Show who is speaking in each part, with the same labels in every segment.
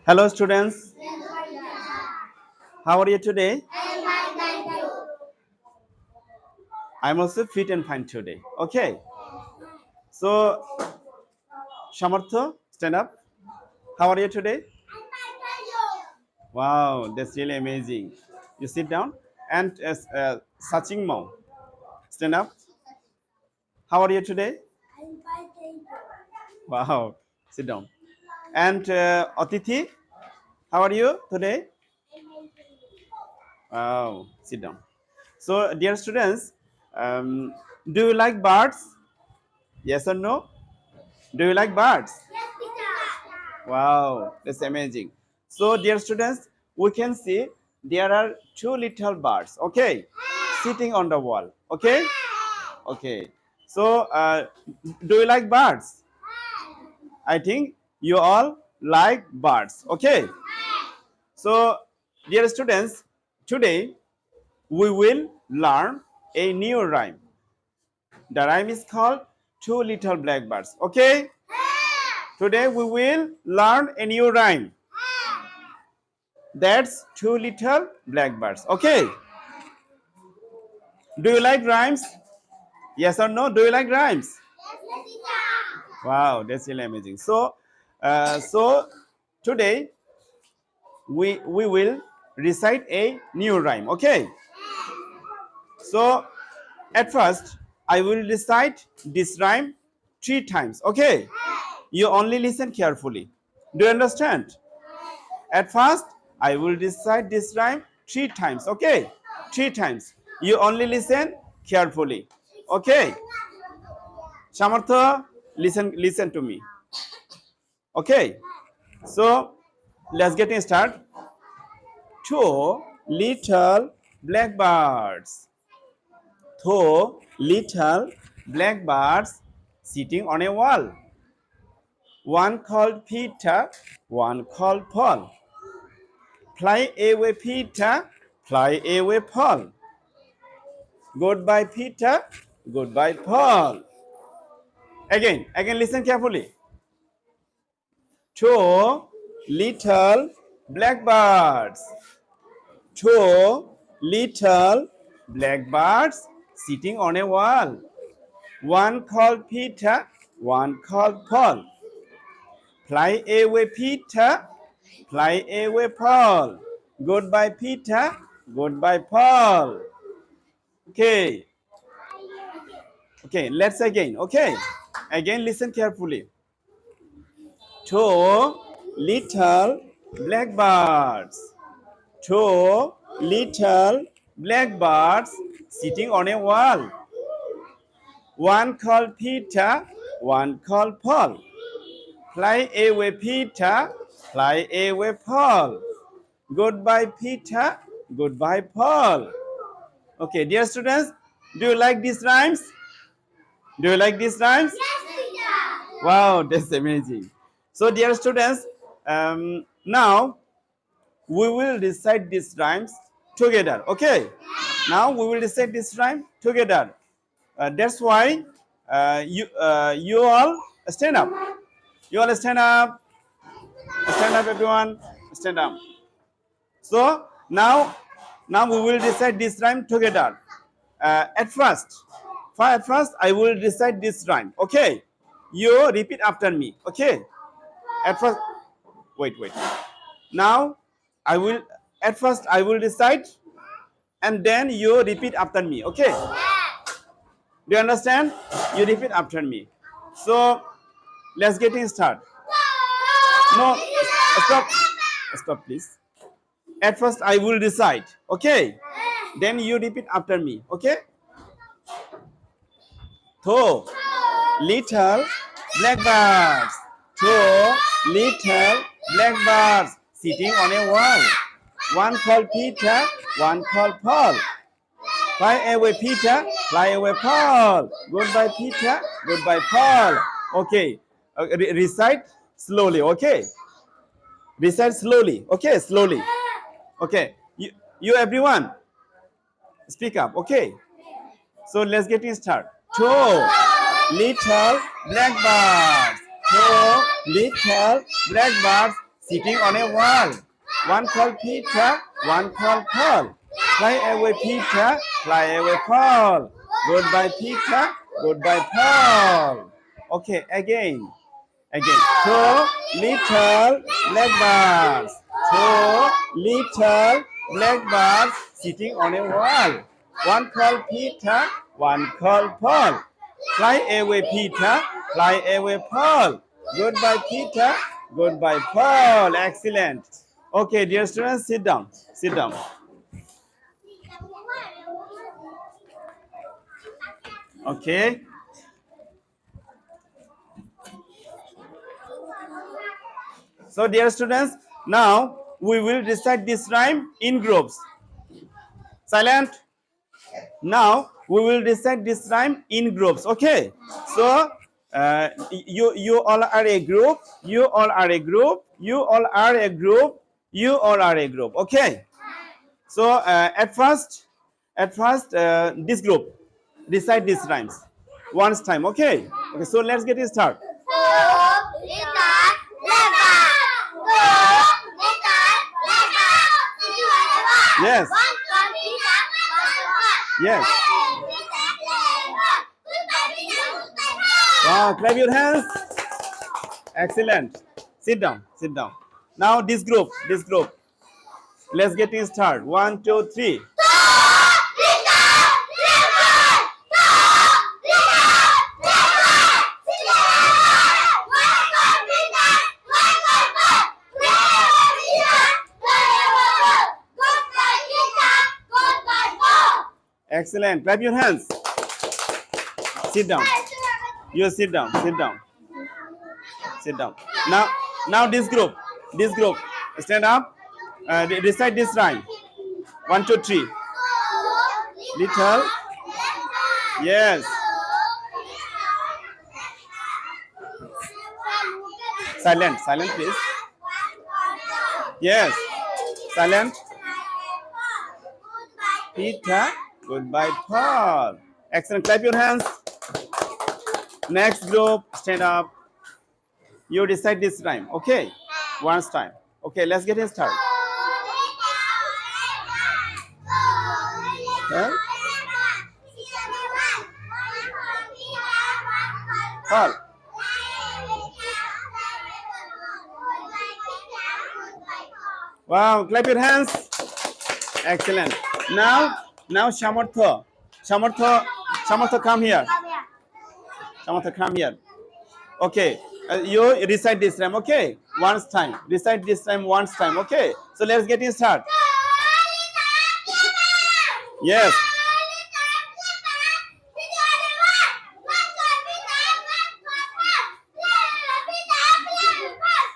Speaker 1: Hello students, how are you today? I'm also fit and fine today. Okay, so Samartha, stand up. How are you today? Wow, that's really amazing. You sit down and Saching Mao, stand up. How are you today? Wow, sit down. And Atithi, how are you today? Wow, sit down. So, dear students, do you like birds? Yes or no? Do you like birds? Wow, that's amazing. So, dear students, we can see there are two little birds, okay, sitting on the wall, okay? Okay. So, do you like birds? I think you all like birds, okay? So, dear students, today we will learn a new rhyme. The rhyme is called Two Little Blackbirds, okay? Today we will learn a new rhyme. That's Two Little Blackbirds, okay? Do you like rhymes? Yes or no? Do you like rhymes? Wow, that's really amazing. So, today we will recite a new rhyme, okay? So, at first, I will recite this rhyme 3 times, okay? You only listen carefully. Do you understand? At first, I will recite this rhyme 3 times, okay? 3 times. You only listen carefully, okay? Samartha, listen to me, okay? So, let's get started. Two little blackbirds. Two little blackbirds sitting on a wall. One called Peter, one called Paul. Fly away, Peter, fly away, Paul. Goodbye, Peter, goodbye, Paul. Again, listen carefully. Two little blackbirds. Two little blackbirds sitting on a wall. One called Peter, one called Paul. Fly away, Peter, fly away, Paul. Goodbye, Peter, goodbye, Paul. Okay. Okay, let's again. Okay. Again, listen carefully. Two little blackbirds. Two little blackbirds sitting on a wall. One called Peter, one called Paul. Fly away, Peter, fly away, Paul. Goodbye, Peter, goodbye, Paul. Okay, dear students, do you like these rhymes? Do you like these rhymes? Yes, wow, that's amazing. So, dear students, now we will recite these rhymes together. Okay. Now we will recite this rhyme together. That's why you all stand up. You all stand up. Stand up, everyone. Stand up. So now we will recite this rhyme together. At first, I will recite this rhyme. Okay. You repeat after me. Okay. At first, wait. Now I will recite and then you repeat after me. Okay. Do you understand? You repeat after me. So let's get started. No, stop please. At first I will recite. Okay. Then you repeat after me. Okay. Two little blackbirds. Two little blackbirds sitting on a wall. One called Peter, one called Paul. Fly away, Peter, fly away, Paul. Goodbye, Peter, goodbye, Paul. Okay. Recite slowly, okay? Recite slowly, okay? Slowly. Okay. You everyone, speak up, okay? So let's get started. Two little blackbirds. Two little blackbirds sitting on a wall. One called Peter, one called Paul. Fly away, Peter, fly away, Paul. Goodbye, Peter, goodbye, Paul. Okay, again. Again. Two little blackbirds. Two little blackbirds sitting on a wall. One called Peter, one called Paul. Fly away, Peter, fly away, Paul. Goodbye, Peter, goodbye, Paul. Excellent. Okay, dear students, sit down. Sit down. Okay. So, dear students, now we will recite this rhyme in groups. Silent. Now we will recite this rhyme in groups. Okay. So you all are a group. You all are a group. You all are a group. You all are a group. Okay. So at first, this group recite these rhymes once time. Okay. Okay. So let's get it started. Yes. Yes. Wow, clap your hands. Excellent. Sit down, sit down. Now this group. Let's get it started. 1, 2, 3. Excellent. Clap your hands. Sit down. You sit down. Sit down. Sit down. Now this group. Stand up. Recite this rhyme. 1, 2, 3. Little. Yes. Silent, please. Yes. Silent. Peter, goodbye, Paul. Excellent. Clap your hands. Next group, stand up. You recite this rhyme. Okay. Once time. Okay, let's get it started. Huh? Paul. Wow, clap your hands. Excellent. Now Samartha, come here. Samartha, come here. Okay, you recite this rhyme. Okay, once time. Recite this rhyme once time. Okay, so let's get it started. Yes.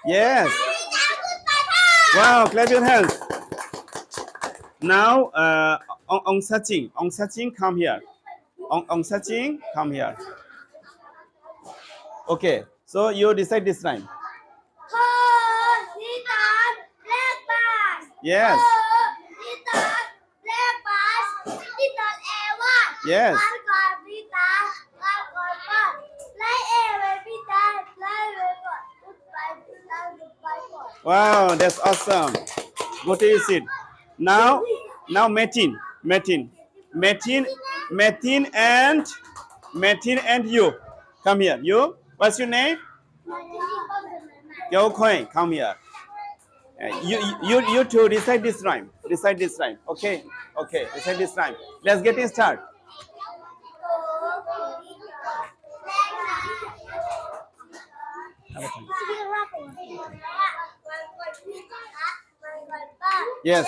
Speaker 1: Yes. Wow, clap your hands. Now, Ong Saching, come here. Ong Saching, come here. Okay, so you recite this rhyme. Yes. Yes. Wow, that's awesome. Go to your seat. Now Metin and you. Come here. You? What's your name? Yo Coin, come here. You two recite this rhyme. Okay. Recite this rhyme. Let's get it started. Yes.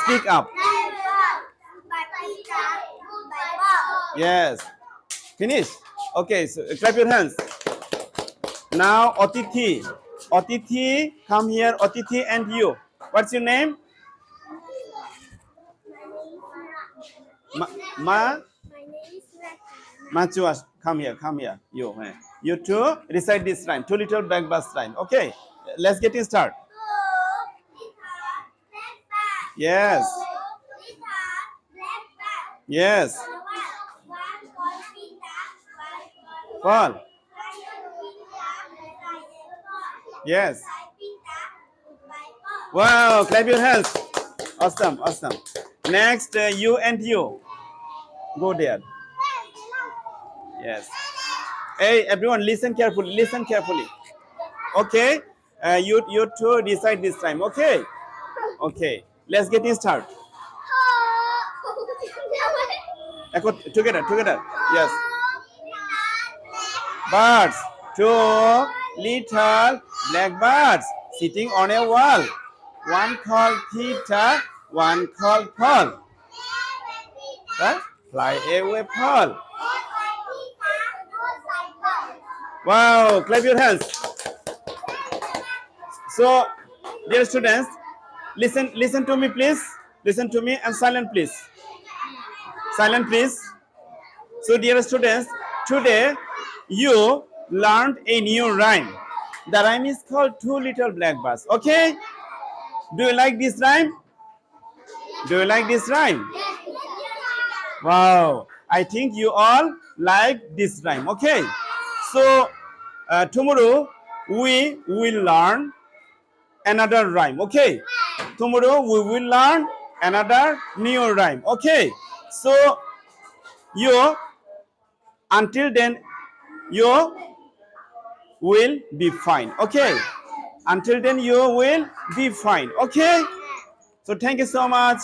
Speaker 1: Speak up. Yes. Finish. Okay, so clap your hands. Now Otiti, come here. Otiti and you. What's your name? Machuas, come here. You two recite this rhyme. Two little blackbirds rhyme. Okay, let's get it started. Yes. Yes. Paul. Yes. Wow, clap your hands. Awesome, awesome. Next, you and you. Go there. Yes. Hey, everyone, listen carefully. Listen carefully. Okay. You two decide this time. Okay. Okay. Let's get started. Together, together. Yes. Birds. Two little black birds sitting on a wall. One called Peter, one called Paul. Right? Fly away, Paul. Wow, clap your hands. So, dear students, listen to me, please. Listen to me and silent, please. Silent, please. So, dear students, today you learned a new rhyme. The rhyme is called Two Little Blackbirds. Okay? Do you like this rhyme? Do you like this rhyme? Wow, I think you all like this rhyme. Okay, so tomorrow we will learn another rhyme. Okay, tomorrow we will learn another new rhyme. Okay, so you until then you will be fine. Okay, until then you will be fine. Okay, so thank you so much.